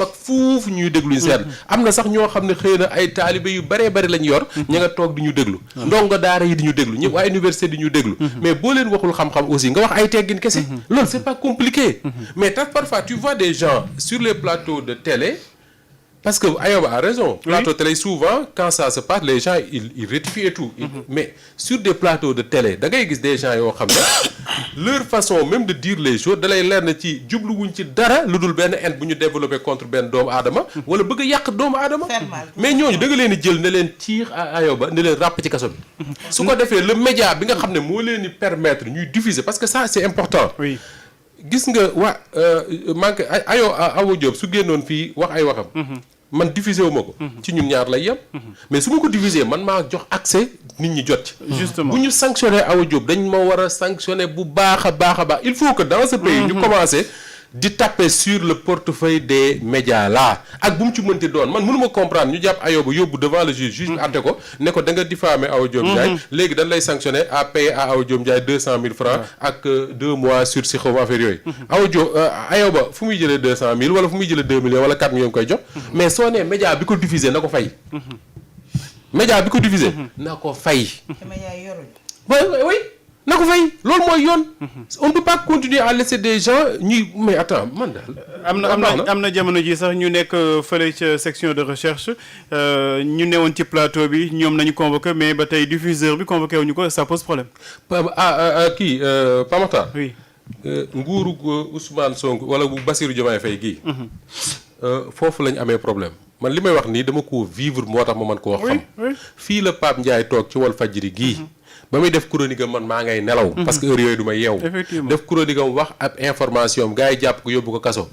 parce que fuufu ñuy déglu ñu seet am na sax ñoo xam ne xëy na ay taalibe yu baree bari lañ yor ña nga toog di ñu déglu ndongo daara yi di ñu déglu ñëpp waa université di ñu déglu mais boo leen waxul xam-xam aussi nga wax ay teggin kese loolu c'est pas compliqué mais parfois tu vois des gens sur les plateaux de télé parce que Ayoba a raison. Plateau télé souvent quand ça se passe les gens ils rectifient et tout. Mais sur des plateaux de télé da ngay gis des gens yoo xam ne leur façon même de dire les choses da lay leer na ci jubluwuñ ci dara lu dul benn haine bu ñu développé contre benn doomu aadama. wala bëgg a yàq doomu aadama. mais ñooñu da nga leen di jël ne leen ciix Ayoba ne leen ràpp ci kaso bi. su ko defee le média bi nga xam ne moo leen di permettre ñuy diffuser parce que ça c'est important. oui gis nga manque Awa Diop su génnoon fii wax ay waxam. man diffusé wu ma ko. ci ñun ñaar lay yem. mais su ma ko diffusé man maa jox accès nit ñi jot ci. justement bu ñu sanctionné Awa Diop dañ ma war a sanctionné bu baax a baax a baax il faut que dans ce pays ñu commencé di taper sur le portefeuille des médias là ak bu mu ci mënti doon man mënu ma comprendre ñu jàpp Ayoba yóbbu devant le juge bi àtte ko ne ko da nga diffamé Awa Diop Ndiaye léegi dañ lay sanctionné à payer à Awa Diop Ndiaye 200 000 francs ak 2 mois sursis xaw ma affaire yooyu Awa Diop Ayoba fu muy jëlee 200 000 wala fu muy jëlee 2 millions wala 4 millions koy jox mais soo nee média bi ko diffusé na ko fay média bi ko diffusé na ko fay oui na ko fay loolu mooy yoon on ne peut pas continuer à laisser des gens ñuy mais attends man daal am na jamono ji sax ñu nekk fële ca section de recherche ñu newoon ci plateau bi ñoom nañu convoqué mais ba tey diffuseur bi convoqué wuñu ko ça pose problème kii Pamata oui nguuru Ousmane Sonko wala bu Bassirou Diomaye Faye gii foofu lañ amee problème man li may wax nii dama ko vivre moo tax ma mën koo xam fii la Pape Ndiaye toog ci Walfadjri gii ba muy def chronique am man maa ngay nelaw parce que heure yooyu du ma yeewu def chronique am wax ab information am gars yi jàpp ko yóbbu ko kaso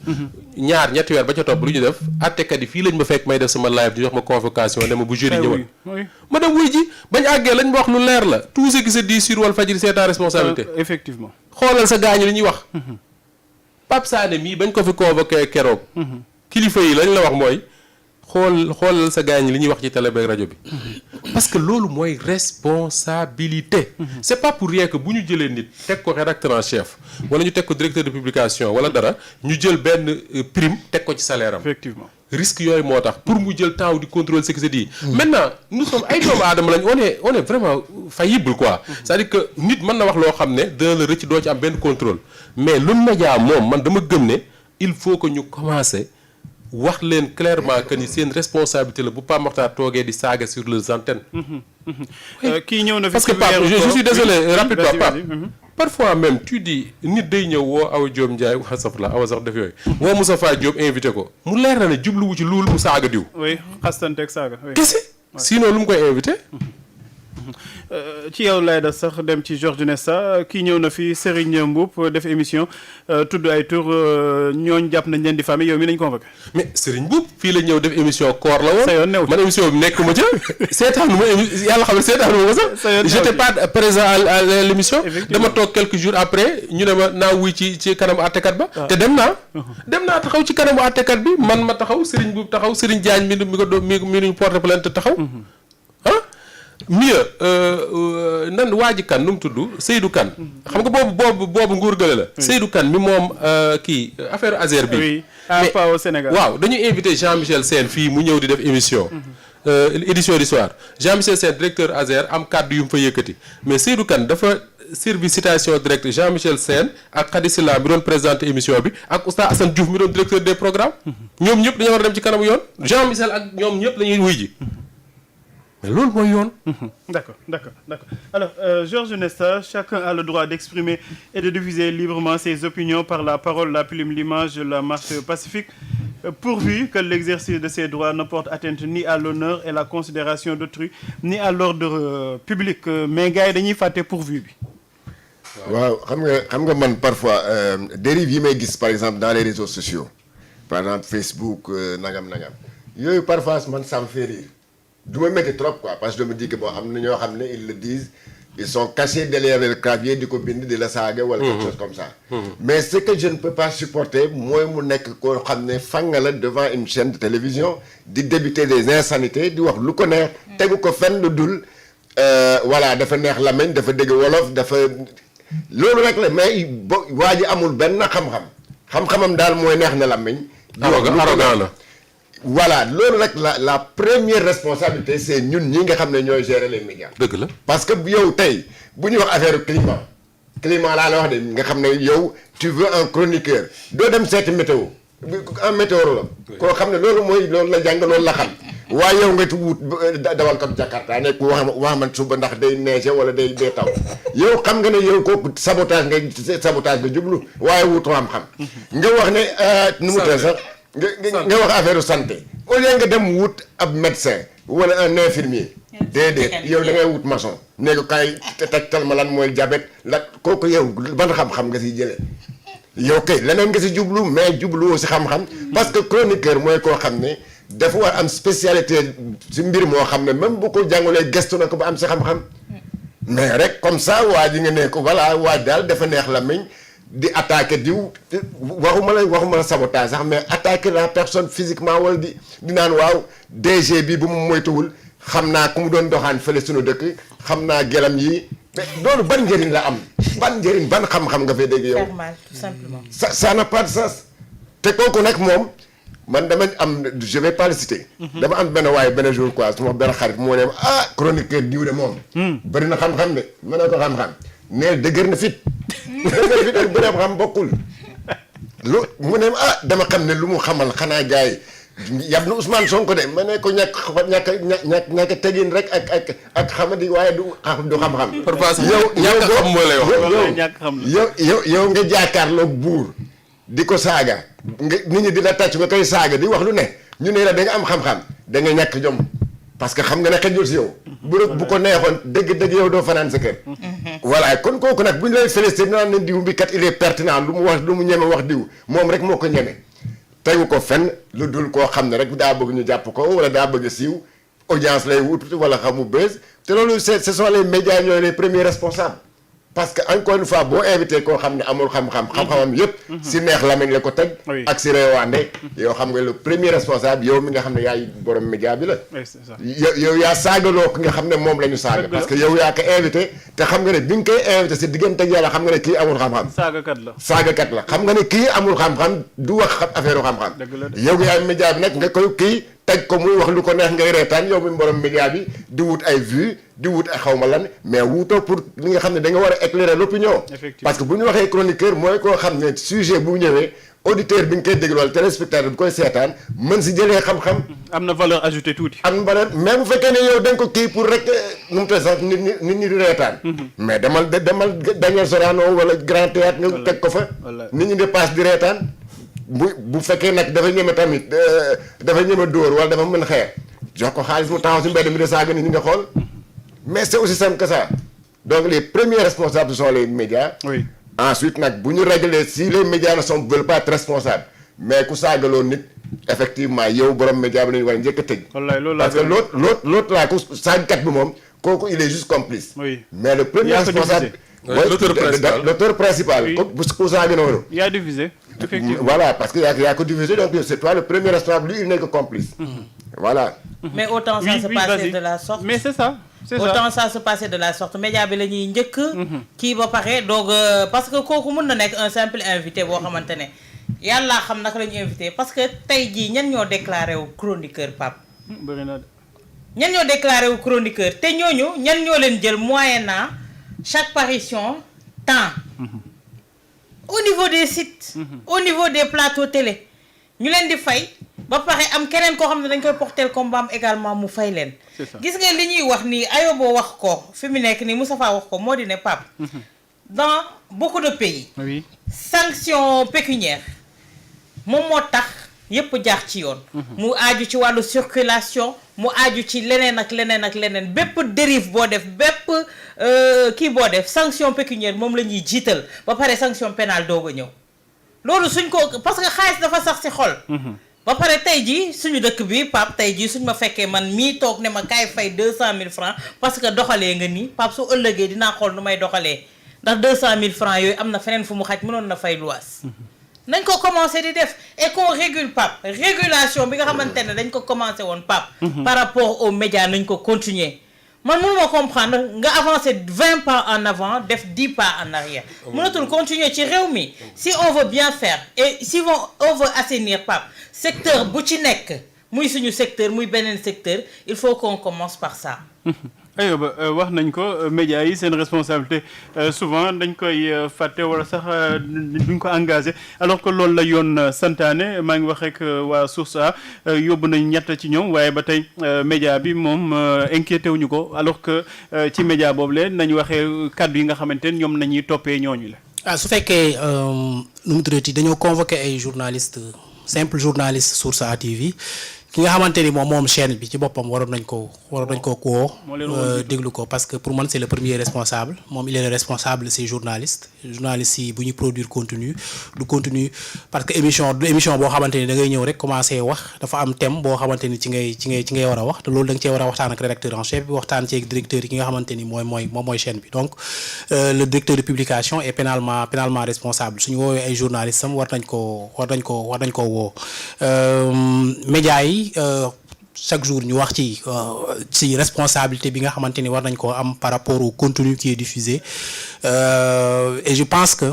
ñetti weer ba ca topp lu ñu def attekat yi fii lañ ma fekk may def sama live di jox ma convocation ne ma bu jeudi ñëwal ma dem wuy ji bañ àggee lañ ma wax lu leer la tout ce qui se dit sur Walfadjri c'est ta responsabilité effectivement xoolal sa gaañu li ñuy wax Pape Sané mii bañ ko fi convoqué keroog kilifa yi lañ la wax mooy xoolal sa gaañ li ñuy wax ci télé beeg rajo bi parce que loolu mooy responsabilité c'est pas pour rien que bu ñu jëlee nit teg ko rédacteur en chef wala ñu teg ko directeur de publication wala dara ñu jël benn prime teg ko ci salaire am effectivement risque yooyu moo tax pour mu jël temps di contrôler ce qui se dit maintenant nous sommes ay doomu aadama lañ on est vraiment faillible quoi c'est-à-dire que nit mën na wax loo xam ne dina la rëcc doo ci am benn contrôle mais lu média moom man dama gëm ne il faut que ñu commencer wax leen clairement que ni seen responsabilité la bu Pape Makhtar toogee di saaga sur les antennes. kii ñëw na fi parce que Pape je suis désolé rapidement Pape parfois même tu dis nit day ñëw woo Awa Diop Ndiaye wax saf la Awa sax def yooyu woo Moustapha Diop invité ko mu leer na ne jubluwu ci loolu mu saaga diw. oui xastanteeg saaga. kese sinon lu mu koy invité. ci yow lay da sax dem ci Georges Nesta kii ñëw na fi Serigne Mboup def émission tudd ay tur ñooñ jàpp nañ leen di famille yow mi nañ convoqué mais Serigne Mboup fii la ñëw def émission koor la woon sa yoon new man émission bi nekk ma ca seetaanu ma yàlla xam ne seetaanu ma ko sax j'étais pas présent à l'émission dama toog quelques jours après ñu ne ma naa wuy ci kanamu àttekat ba te dem naa taxaw ci kanamu àttekat bi man ma taxaw Serigne Mboup taxaw Serigne Diagne mi nuñ porté plainte taxaw mieux nan waa ji kan nu mu tudd Seydou Kane xam nga boobu nguur gële la Seydou Kane mi moom kii affaire Azer bi pas au Sénégal waaw dañuy invité Jean-Michel Sène fii mu ñëw di def émission édition du soir Jean-Michel Sène directeur Azer am kàddu yu mu fa yëkkati mais Seydou Kane dafa servi citation directe Jean-Michel Sène ak Khady Sylla mi doon présenté émission bi ak Oustaz Assane Diouf mi doon directeur des programmes ñoom ñëpp dañoo war a dem ci kanamu yoon Jean-Michel ak ñoom ñëpp dañuy wuy ji mais loolu mooy yoon. D'accord. Alors, Georges Nesta, chacun a le droit d'exprimer et de diffuser librement ses opinions par la parole, la plume, l'image, la marche pacifique, pourvu que l'exercice de ces droits ne porte atteinte ni à l'honneur et la considération d'autrui, ni à l'ordre public. Mais gars yi dañuy fàtte pourvu bi. waaw xam nga man parfois dérive yi may gis par exemple dans les réseaux sociaux par exemple Facebook nangam yooyu parfois man ça me fait rire. du ma métti trop quoi parce que je me dis que bon am na ñoo xam ne ils le disent ils sont cachés derrière le clavier di ko bind di la saaga wala quelque chose comme ça mais ce que je ne peux pas supporter mooy mu nekk koo xam ne fanga la devant une chaîne de télévision di débiter des insanités di wax lu ko neex tegu ko fenn lu dul voilà dafa neex làmmiñ dafa dégg wolof dafa loolu rek la mais waa ji amul benn xam-xamam daal mooy neex na làmmiñ arrogant la. voilà loolu rek la première responsabilité c'est ñun ñi nga xam ne ñooy gérer les médias. dëgg la parce que yow tey bu ñuy wax affaire climat laa la wax de nga xam ne yow tu veux un chroniqueur doo dem seeti météo un météorologue koo xam ne loolu la jàng loolu la xam waaye yow nga ci wut dawalkat Jakarta nekk wax man suba ndax day neige wala day taw yow xam nga ne yow kooku sabotage nga jublu waaye wutu xam-xam nga wax ne nu mu tee sax nga wax affaire santé au lieu nga dem wut ab médecin wala un infirmier déedéet yow da ngay wut maçon ne ko kaay tegtal ma lan mooy diabète la kooku yow ban xam-xam nga siy jëlee yow kay leneen nga si jublu mais jubluwoo si xam-xam parce que chroniqueur mooy koo xam ne dafa war am spécialité si mbir moo xam ne même bu ko jàngulee gestu na ko ba am si xam-xam mais rek comme ça waa ji nga ne ko voilà waa daal dafa neex la miñ di attaquer diw waxuma la sabotage sax mais attaquer la personne physiquement wala di naan waaw DG bi bu mu moytuwul xam naa ku mu doon doxaan fële suñu dëkk xam naa gelam yi mais loolu ban njëriñ la am ban njëriñ ban xam-xam nga fay dégg yow. normal tout simplement. ça n'a pas de sens te kooku nag moom man dama am je vais pas le citer. dama am benn jour quoi su ma benn xarit moo ne chroniqueur diw de moom. bëri na xam-xam de mën na ko xam-xam mais dëgër na fit. dëgër fit ak bëri xam bokkul. mu ne dama xam ne lu mu xamal xanaa gars yi yab na Ousmane Sonko de ma ne ko ñàkk tegin rek ak xamadi waaye du xam-xam. parfois yow xam moo lay wax. yow nga jaakaarloog buur di ko saaga nga nit ñi di la tàcc nga koy saaga di wax lu ne ñu ne la da nga am xam-xam da nga ñàkk jom parce que xam nga ne xëjul si yow. bu ko neexoon dëgg yow doo fanaan sa kër. voilà kon kooku nag bu ñu lay félicité naan ne diw bi kat il est pertinent lu mu ñeme wax diw moom rek moo ko ñeme. tegu ko fenn lu dul koo xam ne rek daa bëgg ñu jàpp ko wala daa bëgg siiw audience lay wut wala xamu bës te loolu ce sont les médias ñooy les premiers responsables parce que encore une fois boo invité koo xam ne amul xam-xamam yépp si neex lamiñ la ko teg ak si réewaande yow xam nga le premier responsable yow mi nga xam ne yaay borom média bi la yow yaa saagaloo ki nga xam ne moom la ñu saaga parce que yow yaa ko invité te xam nga ne bi nga koy invité si diggante ak yàlla xam nga ne kii amul xam-xam saagakat la xam nga ne kii amul xam-xam du wax affaire xam-xam yow yaay média bi nag nga koy kii teg ko muy wax lu ko neex ngay reetaan yow mi borom média bi di wut ay vues di wut ay xawma lan mais wutoo pour li nga xam ne da nga war a éclairer l'opinion parce que bu ñu waxee chroniqueur mooy koo xam ne sujet bu ñëwee auditeur bi nga koy déglu wala téléspectateur bi koy seetaan mën si jëlee xam-xam am na valeur ajoutée tuuti am na valeur mais bu fekkee ne yow da nga ko kii pour rek nu mu tee sax nit ñi di reetaan mais demal Daniel Sorano wala Grand Théâtre nga teg ko fa nit ñi di passe di reetaan bu fekkee nag dafa ñeme tamit dafa ñeme dóor wala dafa mën xeex jox ko xaalis mu taxaw si mbedd mi de saaga nit ñi nga xool mais c'est aussi simple que ça donc les premiers responsables sont les médias. Ensuite nag bu ñu régler si les médias ne veulent pas être responsables mais ku saagaloo nit effectivement yow borom média bi la ñu war a njëkk a tëj. parce que l'autre là ku saagkat bi moom kooku il est juste complice. mais le premier responsable. l'auteur principal. ku saaga noonu. il y a divisé. effectivement voilà parce que y a que divisé donc c'est toi le premier responsable lui il n'est que complice. voilà. mais autant ça se passait de la sorte. mais c'est ça. autant ça se passait de la sorte média bi la ñuy njëkk. kii ba pare donc parce que kooku mën na nekk un simple invité boo xamante ne yàlla xam naka la ñu invité parce que tey jii ñan ñoo déclaré wu chroniqueur Pape. bëri na de. ñan ñoo déclaré wu chroniqueur te ñooñu ñan ñoo leen jël moyennant chaque parution temps. au niveau des sites. au niveau des plateaux télé ñu leen di fay. ba pare am keneen koo xam ne dañ koy porter combat am également mu fay leen. gis nga li ñuy wax nii Ayobo wax ko fi mu nekk nii Moustapha wax ko moo di ne Pape. dans beaucoup de pays. sanction pécuniaire moom moo tax yépp jaar ci yoon. mu aaju ci wàllu circulation mu aaju ci leneen ak leneen bépp dérive boo def bépp kii boo def sanction pécuniaire moom la ñuy jiital ba pare sanction pénale doog a ñëw loolu suñ ko parce que xaalis dafa sax ci xol. ba pare tey jii suñu dëkk bi Pape tey jii suñu ma fekkee man mii toog ne ma kaay fay 200 000 francs parce que doxalee nga nii Pape su ëllëgee dinaa xool nu may doxalee ndax 200 000 francs yooyu am na feneen fu mu xaj mënoon na fay luwaas. nañ ko commencé di def et qu'on régule Pape régulation bi nga xamante ne dañ ko commencé woon Pape. par rapport aux médias nañ ko continuer man mënuma comprendre nga avancer 20 pas en avant def 10 pas en arrière mënatul continuer ci réew mi si on veut bien faire et si on veut assainir Pape secteur bu ci nekk muy suñu secteur muy beneen secteur il faut qu'on commence par ça. aywa wax nañ ko médias yi seen responsabilité souvent dañ koy fàtte wala sax duñ ko engagé alors que loolu la yoon santaane maa ngi wax rek waa Source A yóbbu nañ ñett ci ñoom waaye ba tey média bi moom inquiété wuñu ko alors que ci média boobu leen nañ waxee kàddu yi nga xamante ne ñoom nañuy toppee ñooñu la. su fekkee nu mu tuddati dañoo convoqué ay journalistes simple journaliste Source A TV ki nga xamante ni moom chaîne bi ci boppam waroon nañ ko woo déglu ko parce que pour man c'est le premier responsable moom il est le responsable de ces journalistes yi bu ñu produire contenu du contenu parce que émission boo xamante ni da ngay ñëw rek commencer wax dafa am thème boo xamante ni ci ngay war a wax te loolu da nga cee war a waxtaan ak rédacteur en chef bi waxtaan ci ak directeur yi ki nga xamante ni mooy chaîne bi donc le directeur de publication est pénalement responsable suñu woowee ay journalistes am war nañ ko woo médias yi chaque jour ñu wax ci responsabilité bi nga xamante ni war nañ koo am par rapport au contenu qui est diffusé et je pense que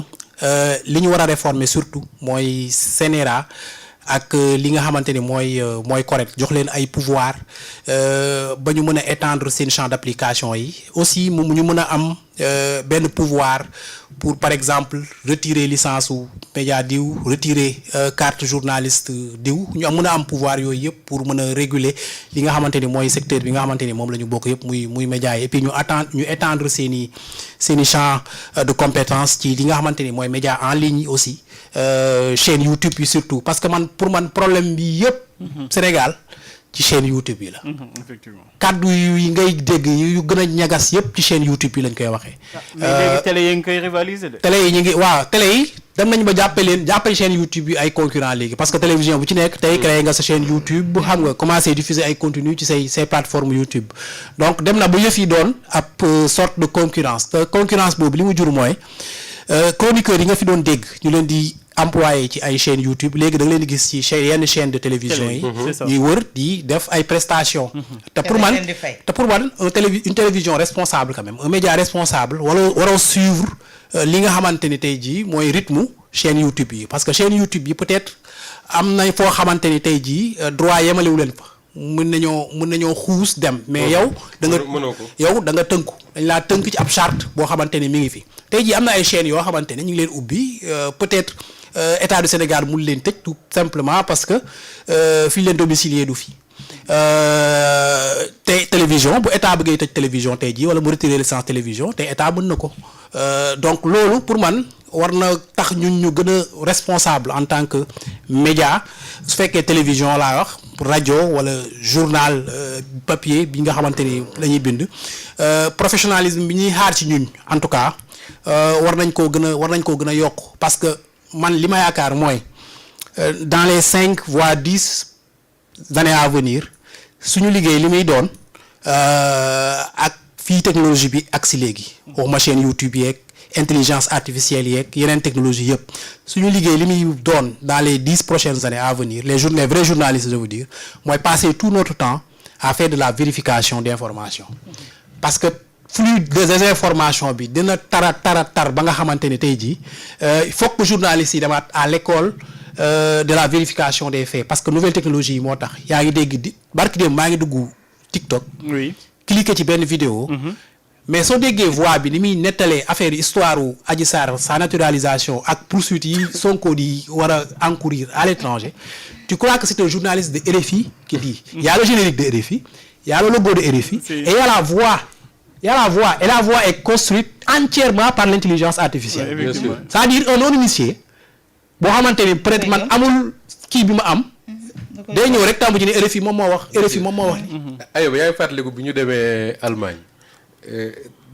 li ñu war a réformer surtout mooy CNRA ak li nga xamante ni mooy correct jox leen ay pouvoir ba ñu mën a étendre seen champ d'application yi aussi ñu mën a am benn pouvoir pour par exemple retirer licence u média diw retirer carte journaliste diw ñu mën a am pouvoir yooyu yëpp pour mën a réguler li nga xamante ni mooy secteur bi nga xamante ni moom la ñu bokk yëpp muy média yi et puis ñu étendre seeni champ de compétence ci li nga xamante ni mooy média en ligne aussi chaîne YouTube yi surtout parce que pour man problème bi yëpp Sénégal ci chaîne YouTube yi la. Effectivement. kaddu yi ngay dégg yu gën a ñagas yëpp ci chaîne YouTube yi lañ koy waxee. mais léegi télé yi ngi koy rivaliser de. télé yi ñu ngi télé yi dem nañ ba jàppale chaîne YouTube yi ay concurrent léegi parce que télévision bu ci nekk tey créé nga sa chaîne YouTube xam nga commencé diffuser ay contenu ci say plateforme YouTube donc dem na ba yëf yi doon ab sorte de concurrence te concurrence boobu li mu jur mooy chroniqueurs yi nga fi doon dégg ñu leen di employé ci ay chaîne YouTube léegi da nga leen di gis ci yenn chaîne de télévision yi ñuy wër di def ay prestations te pour man une télévision responsable quand même un média responsable waroo suivre li nga xamante ni tey jii mooy rythme chaîne YouTube yi parce que chaîne YouTube yi peut-être am na foo xamante ni tey jii droit yemalewu leen fa mën nañoo xuus dem mais yow da nga tënku dañ laa tënk ci ab charte boo xamante ni mi ngi fi tey jii am na ay chaînes yoo xamante ne ñu ngi leen ubbi peut-être état du Sénégal mun leen tëj tout simplement parce que fi leen domicilier du fi te télévision bu état bëggee tëj télévision tey jii wala mu retirer licence télévision te état mën na ko donc loolu pour man war na tax ñun ñu gën a responsable en tant que média su fekkee télévision laa wax rajo wala journal papier bi nga xamante ni lañuy bind professionnalisme bi ñuy xaar ci ñun en tout cas war nañ koo gën a yokk parce que man li ma yaakaar mooy dans les 5 voire 10 années à venir suñu liggéey li muy doon ak fii technologie bi ak si léegi waxuma chaîne YouTube yeeg intelligence artificielle yeeg yeneen technologie yëpp suñu liggéey li muy doon dans les 10 prochaines années à venir les vrais journalistes je veux dire mooy passer tout notre temps à faire de la vérification d'informations parce que flux des informations bi dina tar ba nga xamante ne tey jii il faut que journalistes yi demaat à l'école de la vérification des faits parce que nouvelle technologie yi moo tax yaa ngi dégg barki dem maa ngi dugg TikTok. oui cliquer ci benn vidéo. mais soo déggee voix bi ni muy nettalee affaire histoire u Adji Sarr sa naturalisation ak poursuite yi Sonko di war a encourir à l'étranger tu crois que c'est un journaliste de RFI qui dit il y a le générique de RFI il y a le logo de RFI et il y a la voix. Et la voix est construite entièrement par l'intelligence artificielle. Bien sûr. C'est-à-dire un non-initié boo xamante ni peut-être man amul kii bi ma am. day ñëw rek tàmbu ci ne RFI moom moo wax. aywa yaa ngi fàttaliku bi ñu demee Allemagne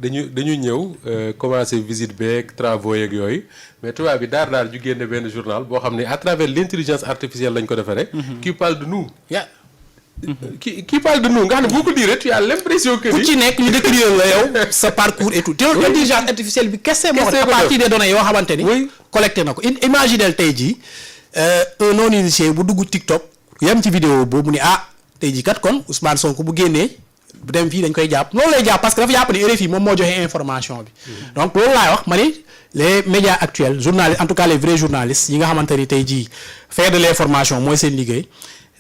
dañu ñëw commencé visite beeg travaux yeeg yooyu mais tubaab bi daar ñu génne benn journal boo xam ne à travers l'intelligence artificielle lañ ko defee rek. qui parle de nous. qui parle de nous nga xam ne boo ko lire tu as l'impression que ku ci nekk ñu décrire la yow sa parcours et tout te intelligence artificielle bi kese moo à partir des données yoo xamante ni collecté na ko imaginel tey jii un non initié bu dugg TikTok yem ci vidéo boobu ni tey jii kat kon Ousmane Sonko bu génnee bu dem fii dañ koy jàpp loolu lay jàpp parce que dafa jàpp ni RFI moom moo joxe information bi donc loolu laay wax ma ni les médias actuels journalistes en tout cas les vrais journalistes yi nga xamante ni tey jii faire de l'information mooy seen liggéey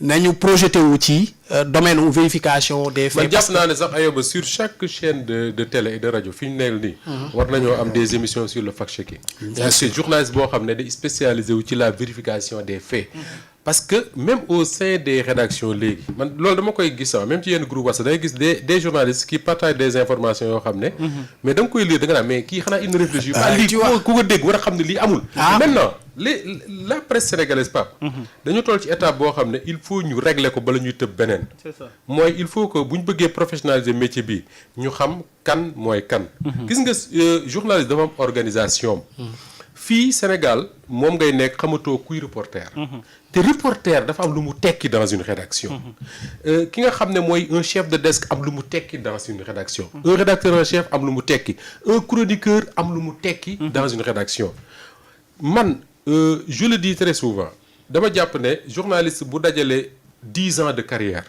nañu projeté wu ci domaine ou vérification des faits. man jàpp naa ne sax Ayoba sur chaque chaîne de télé et de rajo fi ñu nekk nii. war nañoo am des émissions sur le fact-checking. c'est journaliste boo xam ne day spécialisé wu ci la vérification des faits. parce que même au sein des rédactions léegi man loolu dama koy gis sax même ci yenn groupe WhatsApp da ngay gis des journalistes qui partagent des informations yoo xam ne. mais da nga koy lire da nga naan mais kii xanaa il ne réfléchit pas. lii ku ko dégg war a xam ne lii amul. maintenant la presse sénégalaise Pape. dañu toll ci étape boo xam ne il faut ñu régler ko bala ñuy tëb beneen. c'est ça mooy il faut que bu ñu bëggee professionnaliser métier bi ñu xam kan mooy kan. gis nga journaliste dafa am organisation. fii Sénégal moom ngay nekk xamatoo kuy reporter. te reporter dafa am lu mu tekki dans une rédaction. ki nga xam ne mooy un chef de desk am lu mu tekki dans une rédaction. un rédacteur en chef am lu mu tekki. un chroniqueur am lu mu tekki. dans une rédaction. man je le dis très souvent dama jàpp ne journaliste bu dajalee 10 ans de carrière.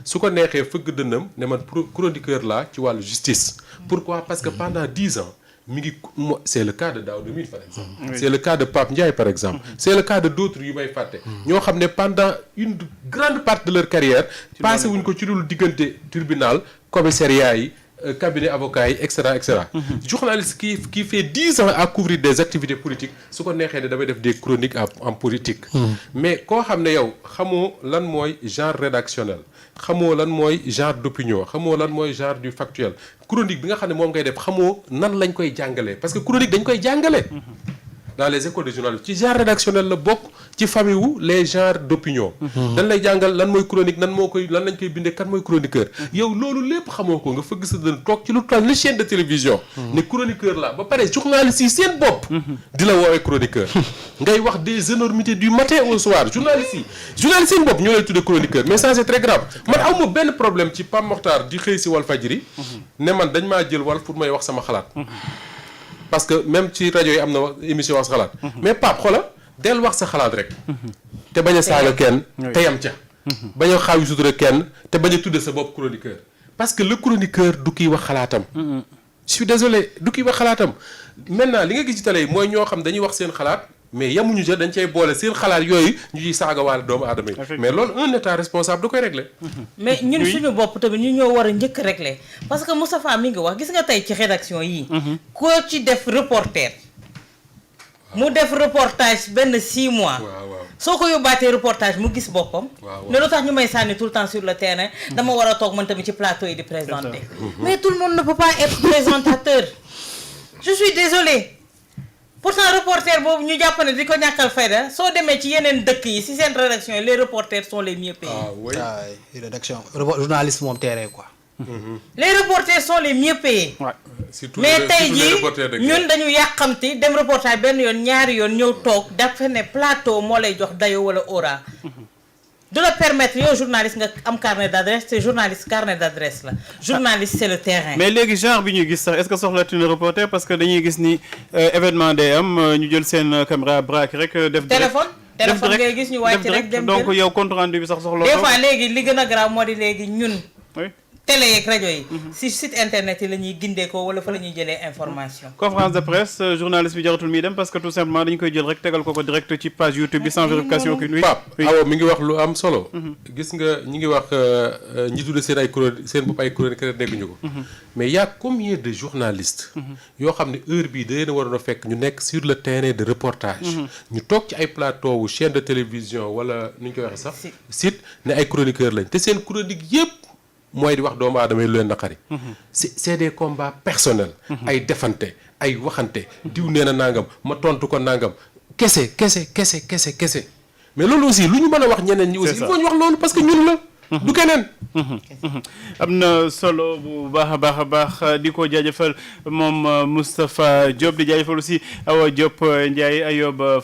su ko neexee fëgg dënnam ne man chroniqueur laa ci wàllu justice. pourquoi parce que pendant 10 ans. c'est le cas de Daouda Mine par exemple. C'est le cas de Pape Ndiaye par exemple. C'est le cas de d'autres yu may fàtte. ñoo xam ne pendant une grande partie de leur carrière passé wuñ ko ci dul diggante tribunal commissariat yi cabinet avocat yi et cetera et cetera. journaliste qui fait 10 ans à couvrir des activités politiques su ko neexee ne damay def des chroniques en politique. mais koo xam ne yow xamoo lan mooy genre rédactionnel xamoo lan mooy genre d'opinion xamoo lan mooy genre du factuel chronique bi nga xam ne moom ngay def xamoo nan lañ koy jàngalee parce que chronique dañ koy jàngale. dans les écoles de journalisme ci genre rédactionnel la bokk ci famille wu les genres d'opinion. dañ lay jàngal lan mooy chronique lan lañ koy bindee kan mooy chroniqueur. yow loolu lépp xamoo ko nga fëgg sa dën toog ci lu toll ni chaîne de télévision. ne chroniqueur la ba pare journaliste yi seen bopp. di la woowee chroniqueur. ngay wax des énormités du matin au soir journaliste yi seen bopp ñoo lay tuddee chroniqueur mais ça c'est très grave man awma benn problème ci Pape Mokhtar di xëy si Walfadjri ne man dañ maa jël wal pour may wax sama xalaat. parce que même ci rajo yi am na émission wax sa xalaat. mais Pape xoola del wax sa xalaat rek. te bañ a saaga kenn. te yam ca. bañ a xaawi sutura kenn te bañ a tudde sa bopp chroniqueur. parce que le chroniqueur du kiy wax xalaatam. je suis désolé du kiy wax xalaatam. maintenant li nga gis ci télé yi mooy ñoo xam dañuy wax seen xalaat mais yamuñu ja dañ cay boole seen xalaat yooyu ñu ciy saaga waale doomu aadama yi. mais loolu un état responsable da koy régler. mais ñun suñu bopp tamit ñu ñoo war a njëkk régler parce que Moustapha mi ngi wax gis nga tey ci rédaction yii. koo ci def reporter. mu def reportage benn 6 mois. soo ko yóbbaatee reportage mu gis boppam. ne lu tax ñu may sànni tout le temps sur le terrain. dama war a toog man tamit ci plateau yi di présenter. mais tout le monde ne peut pas être présentateur. je suis désolé. pourtant reporter boobu ñu jàpp ne di ko ñàkkal fayda soo demee ci yeneen dëkk yi si seen rédaction yi les reporters sont les mieux payés. rédaction journaliste moom terrain quoi. les reporters sont les mieux payés. mais tey jii ñun dañu yàqamti dem reportage benn yoon ñaari yoon ñëw toog dafa ne plateau moo lay jox dayo wala aura. de la permettre yow journaliste nga am carnet d'adresse te journaliste carnet d'adresse la journaliste c'est le terrain. mais léegi genre bi ñuy gis sax est-ce que soxlaatuñu reporter parce que dañuy gis ni événement day am ñu jël seen caméra braque rek. def téléphone ngay gis ñu wàcc rek dem donc yow compte rendu bi sax soxla. des fois léegi li gën a grave moo di léegi ñun. télé yeeg rajo yi. si site internet yi la ñuy gindee ko wala fa la ñuy jëlee information. conférence de presse journaliste bi jaratul muy dem parce que tout simplement dañu koy jël rek tegal ko direct ci page YouTube bi sans vérification aucune. Pape awo mi ngi wax lu am solo. gis nga ñi ngi wax ñi tudde seen ay seen bopp ay chroniqueur dégguñu ko. mais y a combien de journalistes. yoo xam ne heure bii da leen a waroon a fekk ñu nekk sur le terrain de reportage. ñu toog ci ay plateau wu chaîne de télévision wala nu ñu koy waxee sax. site ne ay chroniqueur lañ te seen chronique yépp mooy di wax doomu aadama yi lu leen naqari. c'est des combats personnels. ay defante ay waxante diw nee na nangam ma tontu ko nangam kese mais loolu aussi lu ñu mën a wax ñeneen ñi aussi il faut ñu wax loolu parce que ñun la. du keneen. am na solo bu baax a baax di ko jaajëfal moom Moustapha Diop di jaajëfal aussi Awa Diop Ndiaye Ayoba